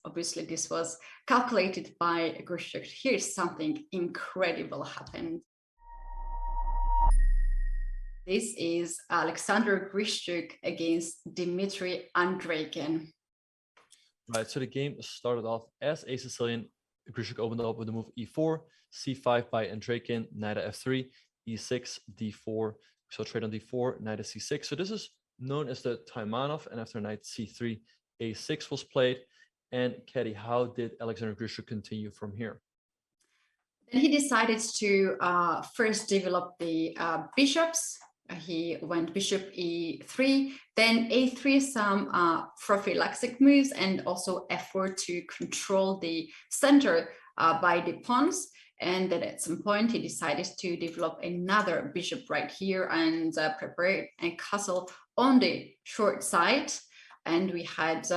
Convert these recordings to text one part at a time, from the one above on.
Obviously, this was calculated by Grischuk. Here's something incredible happened. This is Alexander Grischuk against Dmitry Andreikin. Right, so the game started off as a Sicilian. Grischuk opened up with the move e4, c5 by Andreikin, knight at f3, e6, d4. So trade on d4, knight at c6. So this is known as the Taimanov, and after knight c3, a6 was played. And Katie, how did Alexander Grischuk continue from here? Then he decided to first develop the bishops. He went bishop e3, then a3, some prophylactic moves, and also f4 to control the center by the pawns. And then at some point, he decided to develop another bishop right here and prepare a castle on the short side. And we had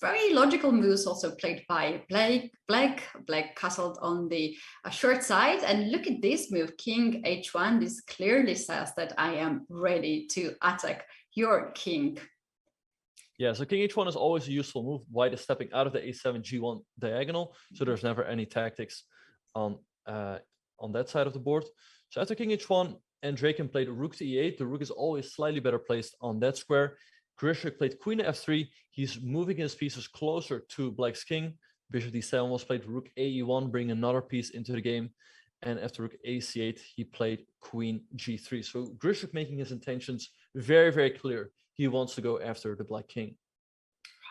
very logical moves also played by Black castled on the short side. And look at this move, king h1. This clearly says that I am ready to attack your king. Yeah, so king h1 is always a useful move. White is stepping out of the a7 g1 diagonal, so there's never any tactics on that side of the board. So after king h1, Andreikin played rook to e8. The rook is always slightly better placed on that square. Grischuk played queen to f3. He's moving his pieces closer to Black's king. Bishop d7 was played, rook ae1, bringing another piece into the game. And after rook ac8, he played queen g3. So Grischuk making his intentions very, very clear. He wants to go after the Black king.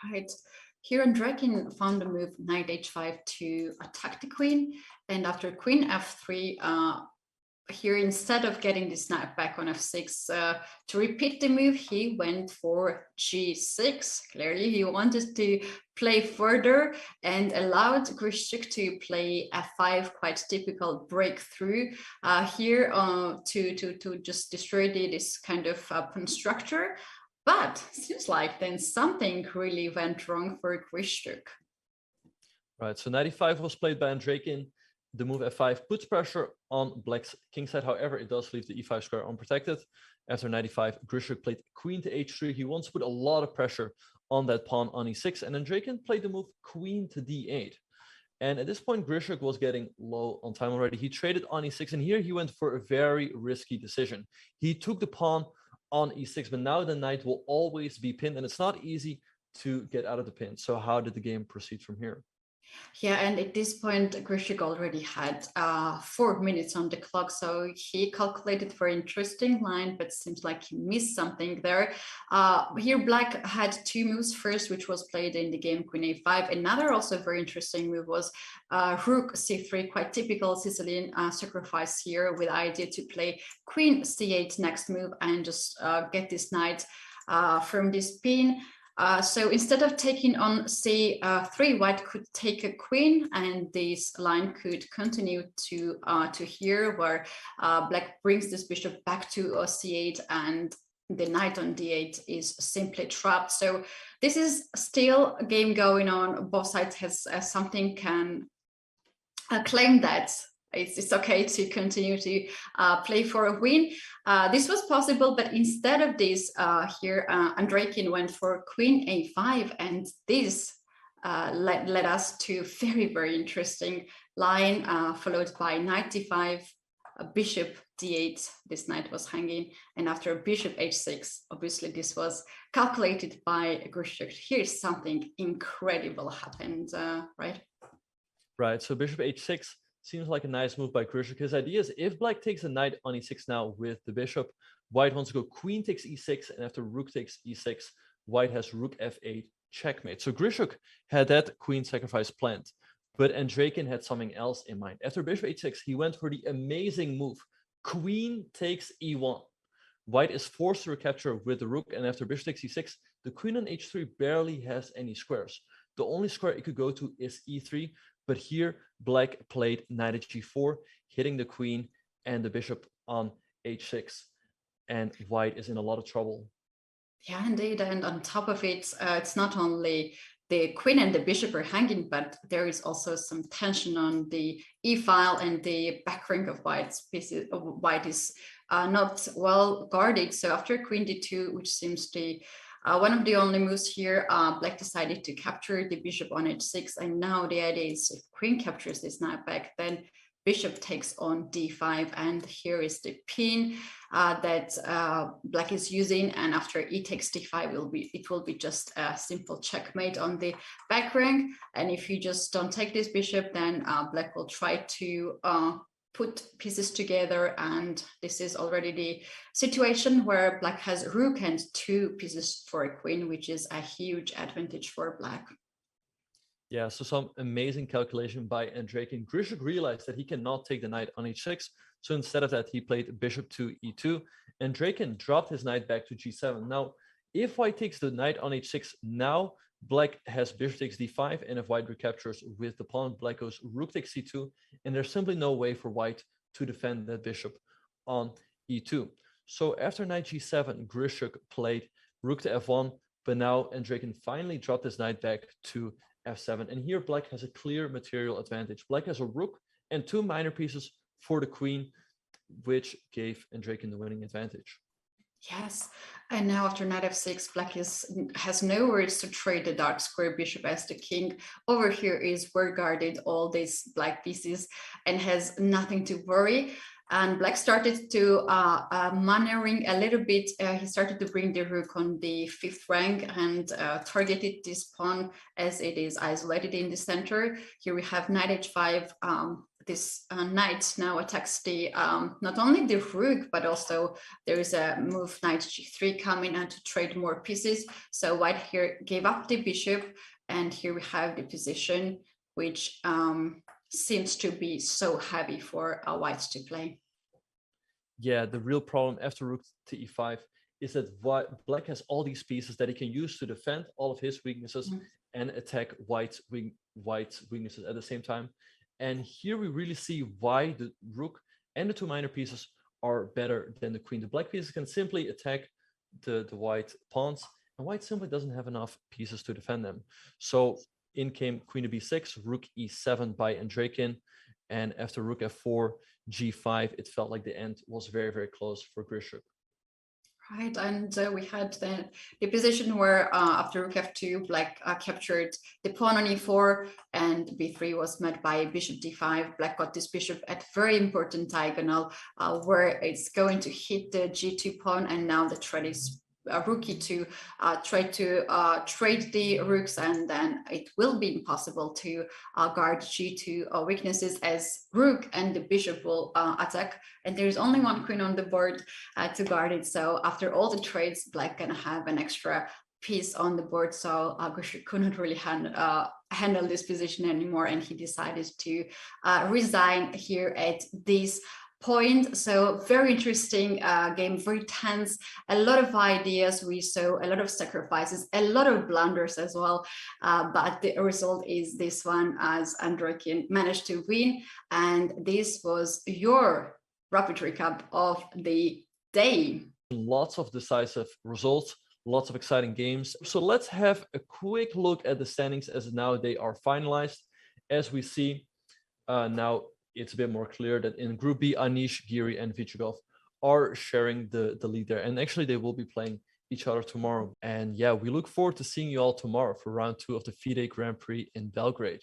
Right. Here, Andreikin found the move knight h5 to attack the queen. And after queen f3, here, instead of getting this knight back on f6 to repeat the move, he went for g6. Clearly, he wanted to play further and allowed Grischuk to play f5, quite typical breakthrough here to just destroy this kind of pawn structure. But seems like then something really went wrong for Grischuk. Right, so knight e5 was played by Andreikin. The move f5 puts pressure on Black's king side. However, it does leave the e5 square unprotected. After knight e5, Grischuk played queen to h3. He wants to put a lot of pressure on that pawn on e6. And Andreikin played the move queen to d8. And at this point, Grischuk was getting low on time already. He traded on e6. And here he went for a very risky decision. He took the pawn on e6. But now the knight will always be pinned. And it's not easy to get out of the pin. So how did the game proceed from here? Yeah, and at this point, Grischuk already had 4 minutes on the clock, so he calculated for an interesting line, but seems like he missed something there. Here, Black had 2 moves first, which was played in the game queen a5. Another also very interesting move was rook c3, quite typical Sicilian sacrifice here, with the idea to play queen c8 next move and just get this knight from this pin. So instead of taking on c3, White could take a queen, and this line could continue to here, where Black brings this bishop back to c8, and the knight on d8 is simply trapped. So this is still a game going on. Both sides has something can claim that it's okay to continue to play for a win. This was possible, but instead of this, here Andreikin went for queen a5, and this led us to very, very interesting line, followed by knight d5, bishop d8. This knight was hanging, and after bishop h6, obviously this was calculated by Grischuk. Here's something incredible happened, right? Right, so bishop h6 seems like a nice move by Grischuk. His idea is if Black takes a knight on e6 now with the bishop, White wants to go queen takes e6, and after rook takes e6, White has rook f8, checkmate. So Grischuk had that queen sacrifice planned, but Andreikin had something else in mind. After bishop h6, he went for the amazing move, queen takes e1. White is forced to recapture with the rook, and after bishop takes e6, the queen on h3 barely has any squares. The only square it could go to is e3, but here Black played knight at g4, hitting the queen and the bishop on h6, and White is in a lot of trouble. Yeah, indeed, and on top of it, it's not only the queen and the bishop are hanging, but there is also some tension on the e-file, and the back rank of White's pieces. White is not well guarded. So after queen d2, which seems the One of the only moves here, black decided to capture the bishop on h6, and now the idea is if queen captures this knight back, then bishop takes on d5, and here is the pin that black is using, and after e takes d5 it will be just a simple checkmate on the back rank. And if you just don't take this bishop, then black will try to put pieces together, and this is already the situation where black has rook and 2 pieces for a queen, which is a huge advantage for black. Yeah, so some amazing calculation by Andreikin. Grischuk realized that he cannot take the knight on h6, so instead of that, he played bishop to e2. Andreikin dropped his knight back to g7. Now, if white takes the knight on h6 now, black has bishop takes d5, and if white recaptures with the pawn, black goes rook takes c2, and there's simply no way for white to defend that bishop on e2. So after knight g7, Grischuk played rook to f1, but now Andreikin finally dropped his knight back to f7, and here black has a clear material advantage. Black has a rook and 2 minor pieces for the queen, which gave Andreikin the winning advantage. Yes, and now after knight f6, black has no worries to trade the dark square bishop as the king. Over here is well guarded all these black pieces and has nothing to worry. And black started to maneuvering a little bit. He started to bring the rook on the 5th rank and targeted this pawn as it is isolated in the center. Here we have knight h5. This knight now attacks the not only the rook, but also there is a move knight g3 coming and to trade more pieces. So white here gave up the bishop, and here we have the position which seems to be so heavy for white to play. Yeah, the real problem after rook to e5 is that black has all these pieces that he can use to defend all of his weaknesses and attack white's weaknesses at the same time. And here we really see why the rook and the 2 minor pieces are better than the queen. The black pieces can simply attack the white pawns, and white simply doesn't have enough pieces to defend them. So in came queen to b6, rook e7 by Andreikin, and after rook f4, g5, it felt like the end was very, very close for Grischuk. Right, and we had the position where after rook f2, black captured the pawn on e4, and b3 was met by bishop d5. Black got this bishop at very important diagonal where it's going to hit the g2 pawn, and now the threat is rookie to try to trade the rooks, and then it will be impossible to guard g2 weaknesses as rook and the bishop will attack, and there's only one queen on the board to guard it. So after all the trades, black gonna have an extra piece on the board, so Grischuk couldn't really handle this position anymore, and he decided to resign here at this point. So very interesting game, very tense, a lot of ideas. We saw a lot of sacrifices, a lot of blunders as well, but the result is this one, as Andreikin managed to win. And this was your rapid recap of the day. Lots of decisive results, lots of exciting games. So let's have a quick look at the standings as now they are finalized. As we see now, it's a bit more clear that in Group B, Anish, Giri, and Vichugov are sharing the lead there. And actually, they will be playing each other tomorrow. And yeah, we look forward to seeing you all tomorrow for round 2 of the FIDE Grand Prix in Belgrade.